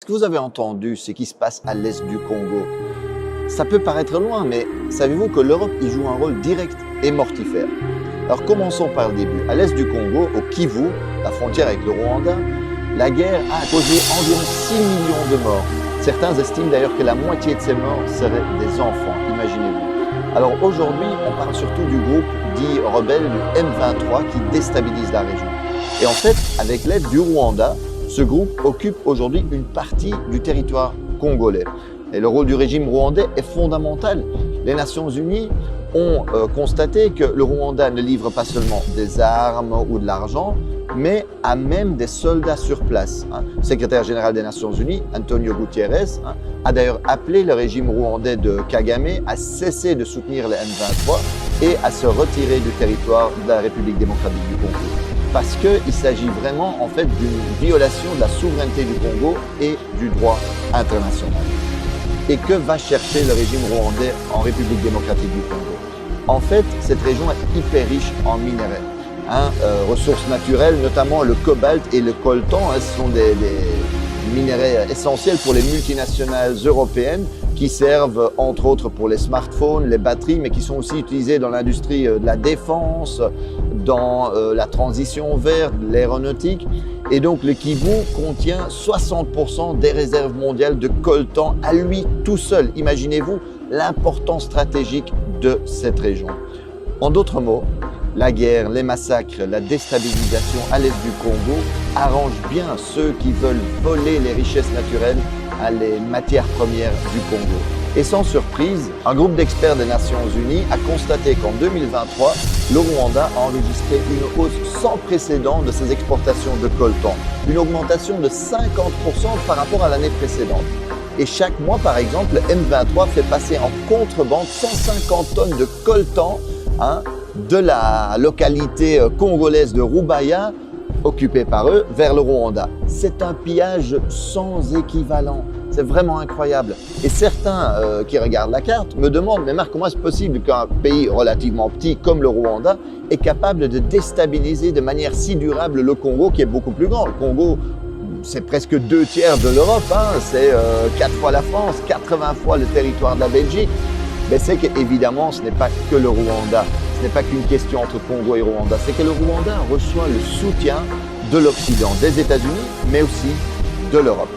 que vous avez entendu ce qui se passe à l'est du Congo? Ça peut paraître loin, mais savez-vous que l'Europe y joue un rôle direct et mortifère? Alors commençons par le début. À l'est du Congo, au Kivu, la frontière avec le Rwanda, la guerre a causé environ 6 millions de morts. Certains estiment d'ailleurs que la moitié de ces morts seraient des enfants, imaginez-vous. Alors aujourd'hui, on parle surtout du groupe dit rebelle du M23 qui déstabilise la région. Et en fait, avec l'aide du Rwanda, ce groupe occupe aujourd'hui une partie du territoire congolais. Et le rôle du régime rwandais est fondamental. Les Nations Unies ont constaté que le Rwanda ne livre pas seulement des armes ou de l'argent, mais a même des soldats sur place. Le secrétaire général des Nations Unies, Antonio Guterres, a d'ailleurs appelé le régime rwandais de Kagame à cesser de soutenir les M23 et à se retirer du territoire de la République démocratique du Congo. Parce qu'il s'agit vraiment en fait d'une violation de la souveraineté du Congo et du droit international. Et que va chercher le régime rwandais en République démocratique du Congo? En fait, cette région est hyper riche en minerais. Ressources naturelles, notamment le cobalt et le coltan, ce sont des minerais essentiels pour les multinationales européennes qui servent entre autres pour les smartphones, les batteries, mais qui sont aussi utilisés dans l'industrie de la défense, dans la transition verte, l'aéronautique. Et donc le Kivu contient 60% des réserves mondiales de coltan à lui tout seul. Imaginez-vous l'importance stratégique de cette région. En d'autres mots, la guerre, les massacres, la déstabilisation à l'est du Congo arrangent bien ceux qui veulent voler les richesses naturelles à les matières premières du Congo. Et sans surprise, un groupe d'experts des Nations Unies a constaté qu'en 2023, le Rwanda a enregistré une hausse sans précédent de ses exportations de coltan, une augmentation de 50% par rapport à l'année précédente. Et chaque mois, par exemple, le M23 fait passer en contrebande 150 tonnes de coltan de la localité congolaise de Rubaya, occupée par eux, vers le Rwanda. C'est un pillage sans équivalent. C'est vraiment incroyable. Et certains qui regardent la carte me demandent, mais Marc, comment est-ce possible qu'un pays relativement petit comme le Rwanda est capable de déstabiliser de manière si durable le Congo, qui est beaucoup plus grand? Le Congo, c'est presque 2/3 de l'Europe, c'est 4 fois la France, 80 fois le territoire de la Belgique. Mais c'est qu'évidemment, ce n'est pas que le Rwanda. Ce n'est pas qu'une question entre Congo et Rwanda. C'est que le Rwanda reçoit le soutien de l'Occident, des États-Unis, mais aussi de l'Europe.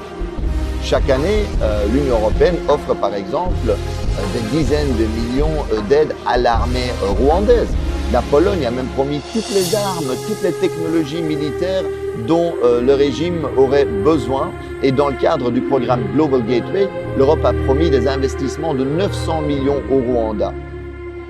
Chaque année, l'Union européenne offre par exemple des dizaines de millions d'aides à l'armée rwandaise. La Pologne a même promis toutes les armes, toutes les technologies militaires dont le régime aurait besoin. Et dans le cadre du programme Global Gateway, l'Europe a promis des investissements de 900 millions au Rwanda.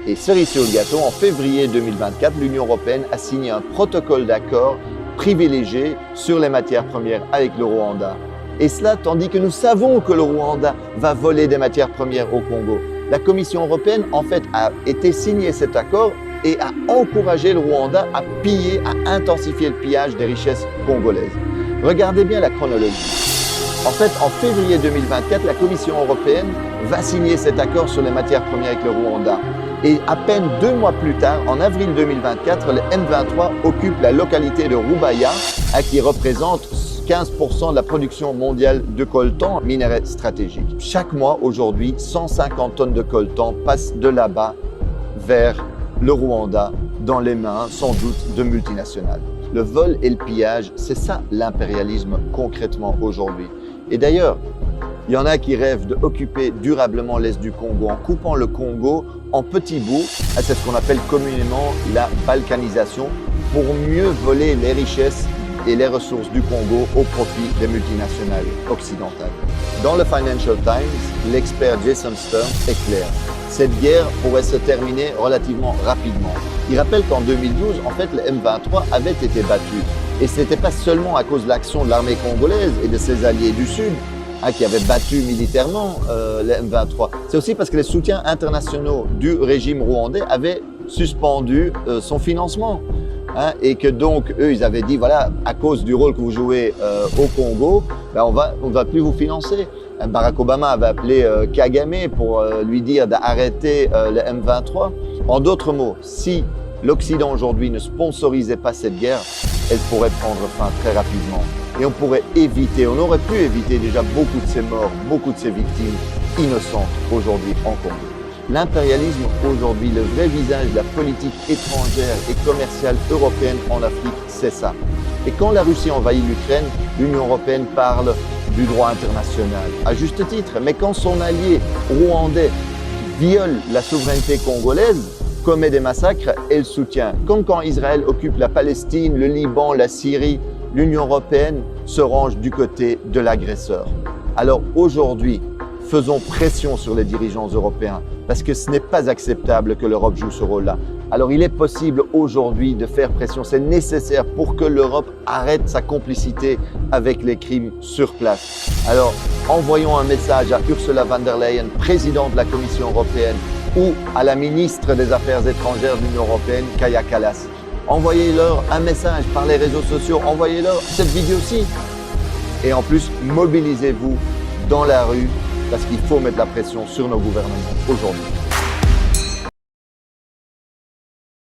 Et cerise sur le gâteau, en février 2024, l'Union européenne a signé un protocole d'accord privilégié sur les matières premières avec le Rwanda. Et cela tandis que nous savons que le Rwanda va voler des matières premières au Congo. La Commission européenne, en fait, a été signé cet accord et a encouragé le Rwanda à piller, à intensifier le pillage des richesses congolaises. Regardez bien la chronologie. En fait, en février 2024, la Commission européenne va signer cet accord sur les matières premières avec le Rwanda. Et à peine 2 mois plus tard, en avril 2024, le M23 occupe la localité de Rubaya, qui représente 15% de la production mondiale de coltan, minerai stratégique. Chaque mois, aujourd'hui, 150 tonnes de coltan passent de là-bas vers le Rwanda, dans les mains, sans doute, de multinationales. Le vol et le pillage, c'est ça l'impérialisme concrètement aujourd'hui. Et d'ailleurs, il y en a qui rêvent d'occuper durablement l'est du Congo en coupant le Congo en petits bouts. C'est ce qu'on appelle communément la balkanisation, pour mieux voler les richesses et les ressources du Congo au profit des multinationales occidentales. Dans le Financial Times, l'expert Jason Stern est clair. Cette guerre pourrait se terminer relativement rapidement. Il rappelle qu'en 2012, en fait, le M23 avait été battu. Et ce n'était pas seulement à cause de l'action de l'armée congolaise et de ses alliés du Sud qui avaient battu militairement le M23. C'est aussi parce que les soutiens internationaux du régime rwandais avaient suspendu son financement. Et que donc, eux, ils avaient dit, voilà, à cause du rôle que vous jouez au Congo, on ne va plus vous financer. Barack Obama avait appelé Kagame pour lui dire d'arrêter le M23. En d'autres mots, si l'Occident aujourd'hui ne sponsorisait pas cette guerre, elle pourrait prendre fin très rapidement. Et on pourrait éviter, on aurait pu éviter déjà beaucoup de ces morts, beaucoup de ces victimes innocentes aujourd'hui en Congo. L'impérialisme aujourd'hui, le vrai visage de la politique étrangère et commerciale européenne en Afrique, c'est ça. Et quand la Russie envahit l'Ukraine, l'Union européenne parle du droit international, à juste titre. Mais quand son allié rwandais viole la souveraineté congolaise, commet des massacres, elle soutient. Comme quand Israël occupe la Palestine, le Liban, la Syrie, l'Union européenne se range du côté de l'agresseur. Alors aujourd'hui, faisons pression sur les dirigeants européens parce que ce n'est pas acceptable que l'Europe joue ce rôle-là. Alors il est possible aujourd'hui de faire pression, c'est nécessaire pour que l'Europe arrête sa complicité avec les crimes sur place. Alors envoyons un message à Ursula von der Leyen, présidente de la Commission européenne, ou à la ministre des Affaires étrangères de l'Union européenne, Kaja Kallas. Envoyez-leur un message par les réseaux sociaux, envoyez-leur cette vidéo-ci. Et en plus, mobilisez-vous dans la rue parce qu'il faut mettre la pression sur nos gouvernements aujourd'hui.